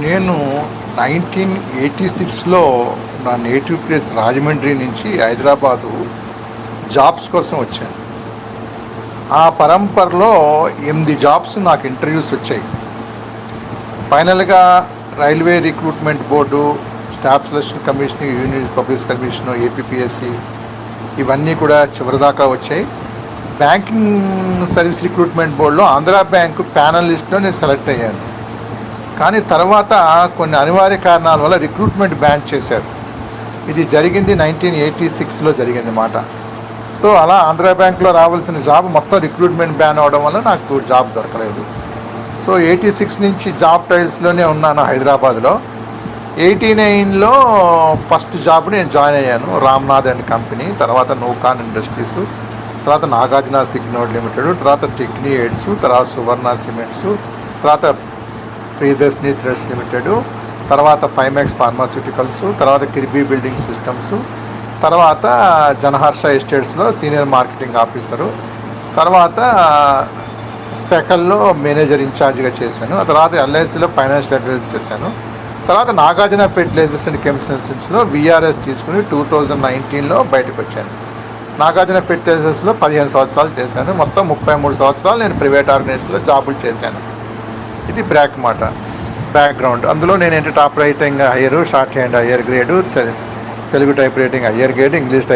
నేను 1986లో నా native place Rajahmundry నుంచి హైదరాబాదు జాబ్స్ కోసం వచ్చాను. ఆ పరంపరలో 8 జాబ్స్ నాకు ఇంటర్వ్యూస్ వచ్చాయి. ఫైనల్గా railway recruitment board, staff selection commission, union public commission, APPSC ఇవన్నీ కూడా చివరిదాకా వచ్చాయి. బ్యాంకింగ్ సర్వీస్ రిక్రూట్మెంట్ బోర్డులో ఆంధ్రా బ్యాంకు ప్యానల్ లిస్ట్లో నేను సెలెక్ట్ అయ్యాను. కానీ తర్వాత కొన్ని అనివార్య కారణాల వల్ల రిక్రూట్మెంట్ బ్యాన్ చేశారు. ఇది జరిగింది 1986లో జరిగింది మాట. సో అలా ఆంధ్రా బ్యాంక్లో రావాల్సిన జాబ్ మొత్తం రిక్రూట్మెంట్ బ్యాన్ అవడం వల్ల నాకు జాబ్ దొరకలేదు. సో 86 నుంచి జాబ్ ట్రయల్స్లోనే ఉన్నాను హైదరాబాద్లో. 89లో ఫస్ట్ జాబ్ నేను జాయిన్ అయ్యాను, రామ్నాథ్ అండ్ కంపెనీ, తర్వాత నూకాన్ ఇండస్ట్రీస్, తర్వాత నాగార్జున సిగ్నోడ్ లిమిటెడ్, తర్వాత టెక్నీ ఎయిడ్స్, తర్వాత సువర్ణ సిమెంట్స్, తర్వాత ప్రియదర్శిని థ్రెడ్స్ లిమిటెడ్, తర్వాత ఫైమాక్స్ ఫార్మాస్యూటికల్స్, తర్వాత కిర్బీ బిల్డింగ్ సిస్టమ్స్, తర్వాత జనహర్ష ఎస్టేట్స్లో సీనియర్ మార్కెటింగ్ ఆఫీసరు, తర్వాత స్పెకల్లో మేనేజర్ ఇన్ఛార్జ్గా చేశాను. ఆ తర్వాత ఎల్ఐసిలో ఫైనాన్షియల్ అడ్వైజర్ చేశాను. తర్వాత నాగార్జున ఫెర్టిలైజర్స్ అండ్ కెమికల్స్లో విఆర్ఎస్ తీసుకుని 2019లో బయటకు వచ్చాను. నాగార్జున ఫెర్టిలైజర్స్లో 15 సంవత్సరాలు చేశాను. మొత్తం 33 సంవత్సరాలు నేను ప్రైవేట్ ఆర్గనైజేషన్లో జాబులు చేశాను. ఇది బ్యాక్గ్రౌండ్. అందులో నేను top writing higher, short hand higher grade, Telugu type writing higher grade, English type